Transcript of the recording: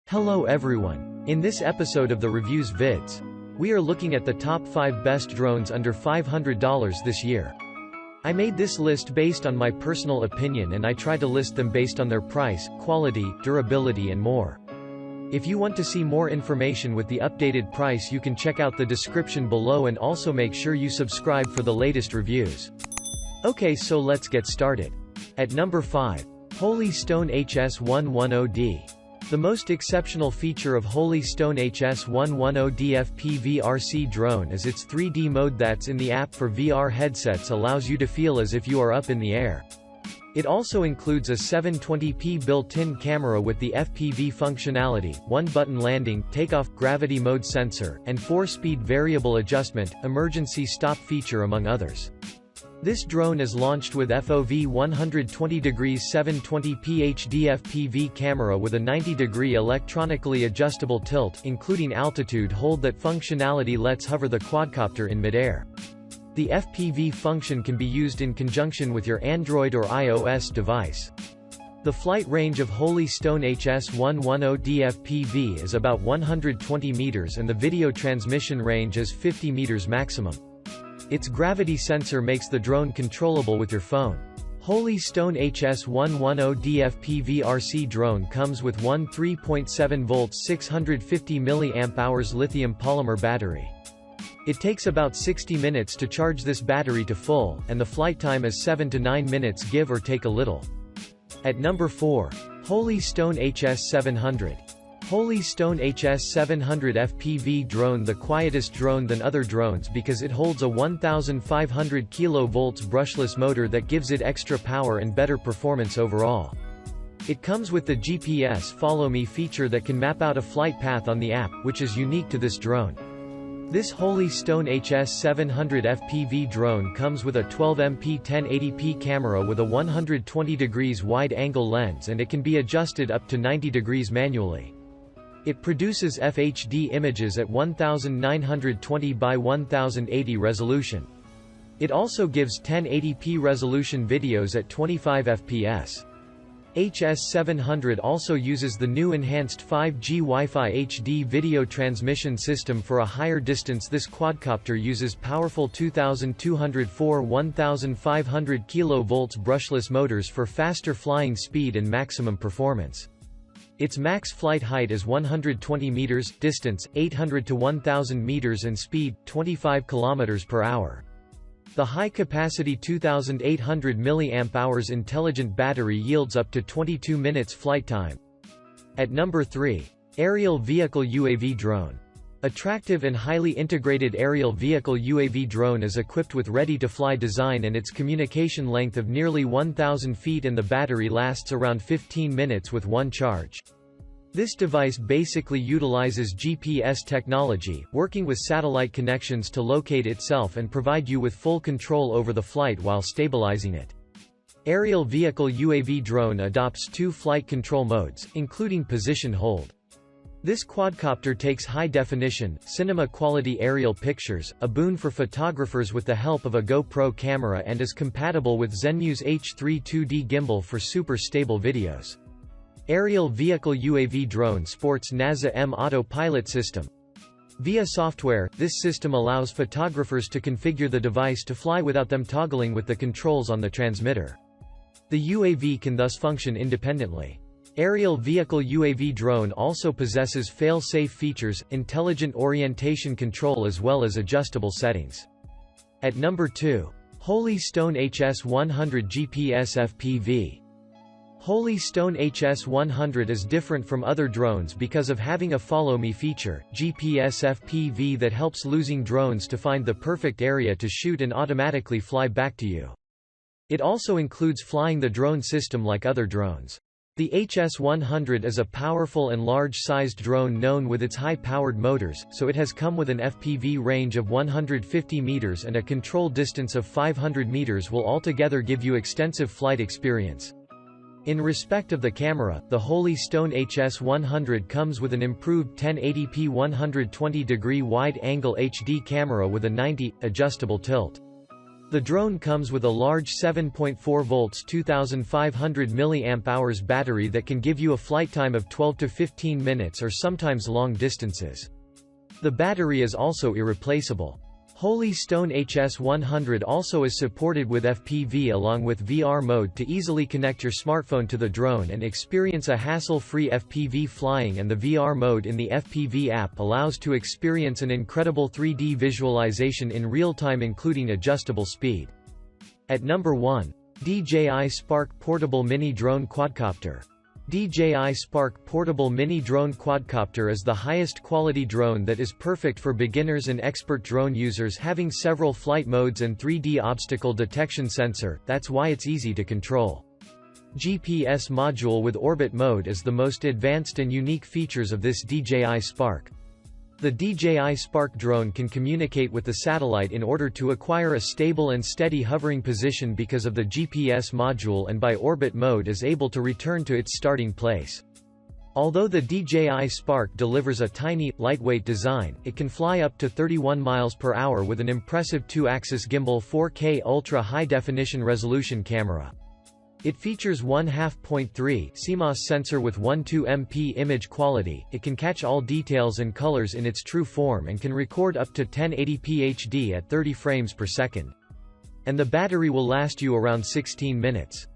Hello everyone. In this episode of the ReviewsVidz, we are looking at the top 5 best drones under $500 this year. I made this list based on my personal opinion, and I try to list them based on their price, quality, durability and more. If you want to see more information with the updated price, you can check out the description below, and also make sure you subscribe for the latest reviews. Okay, so let's get started. At number 5. Holy Stone HS110D. The most exceptional feature of Holy Stone HS110D FPV-RC drone is its 3D mode that's in the app for VR headsets, allows you to feel as if you are up in the air. It also includes a 720p built-in camera with the FPV functionality, 1-button landing, takeoff, gravity mode sensor, and 4-speed variable adjustment, emergency stop feature among others. This drone is launched with FOV 120° 720p HD FPV camera with a 90° electronically adjustable tilt, including altitude hold. That functionality lets hover the quadcopter in midair. The FPV function can be used in conjunction with your Android or iOS device. The flight range of Holy Stone HS110D FPV is about 120 meters, and the video transmission range is 50 meters maximum. Its gravity sensor makes the drone controllable with your phone. Holy Stone HS110D FPV-RC drone comes with one 3.7 volts 650 mAh lithium polymer battery. It takes about 60 minutes to charge this battery to full, and the flight time is 7 to 9 minutes, give or take a little. At number 4. Holy Stone HS700. Holy Stone HS700 FPV drone, the quietest drone than other drones because it holds a 1500 kV brushless motor that gives it extra power and better performance overall. It comes with the GPS Follow Me feature that can map out a flight path on the app, which is unique to this drone. This Holy Stone HS700 FPV drone comes with a 12MP 1080p camera with a 120° wide-angle lens, and it can be adjusted up to 90 degrees manually. It produces FHD images at 1920 by 1080 resolution. It also gives 1080p resolution videos at 25 fps. HS700 also uses the new enhanced 5G Wi-Fi HD video transmission system for a higher distance. This quadcopter uses powerful 2204 1500 kV brushless motors for faster flying speed and maximum performance. Its max flight height is 120 meters, distance 800 to 1000 meters, and speed 25 km per hour. The high-capacity 2800 mAh intelligent battery yields up to 22 minutes flight time. At number 3. Aerial Vehicle UAV Drone. Attractive and highly integrated aerial vehicle UAV drone is equipped with ready-to-fly design, and its communication length of nearly 1000 feet, and the battery lasts around 15 minutes with one charge. This device basically utilizes GPS technology, working with satellite connections to locate itself and provide you with full control over the flight while stabilizing it. Aerial Vehicle UAV Drone adopts 2 flight control modes, including position hold. This quadcopter takes high-definition, cinema-quality aerial pictures, a boon for photographers with the help of a GoPro camera, and is compatible with Zenmuse H3 2D gimbal for super stable videos. Aerial Vehicle UAV Drone sports NASA M Autopilot system. Via software, this system allows photographers to configure the device to fly without them toggling with the controls on the transmitter. The UAV can thus function independently. Aerial Vehicle UAV Drone also possesses fail-safe features, intelligent orientation control, as well as adjustable settings. At number 2. Holy Stone HS100 GPS FPV. Holy Stone HS100 is different from other drones because of having a Follow Me feature, GPS FPV, that helps losing drones to find the perfect area to shoot and automatically fly back to you. It also includes flying the drone system like other drones. The HS100 is a powerful and large-sized drone known with its high-powered motors, so it has come with an FPV range of 150 meters and a control distance of 500 meters will altogether give you extensive flight experience. In respect of the camera, the Holy Stone HS100 comes with an improved 1080p 120-degree wide-angle HD camera with a 90 adjustable tilt. The drone comes with a large 7.4 volts 2500 mAh battery that can give you a flight time of 12 to 15 minutes or sometimes long distances. The battery is also irreplaceable. Holy Stone HS100 also is supported with FPV along with VR mode to easily connect your smartphone to the drone and experience a hassle-free FPV flying, and the VR mode in the FPV app allows to experience an incredible 3D visualization in real time including adjustable speed. At number 1. DJI Spark Portable Mini Drone Quadcopter. DJI Spark Portable Mini Drone Quadcopter is the highest quality drone that is perfect for beginners and expert drone users, having several flight modes and 3D obstacle detection sensor. That's why it's easy to control. GPS module with orbit mode is the most advanced and unique features of this DJI Spark. The DJI Spark drone can communicate with the satellite in order to acquire a stable and steady hovering position because of the GPS module, and by orbit mode is able to return to its starting place. Although the DJI Spark delivers a tiny, lightweight design, it can fly up to 31 miles per hour with an impressive 2-axis gimbal 4K ultra high-definition resolution camera. It features 1/2.3 CMOS sensor with 12MP image quality. It can catch all details and colors in its true form and can record up to 1080p HD at 30 frames per second. And the battery will last you around 16 minutes.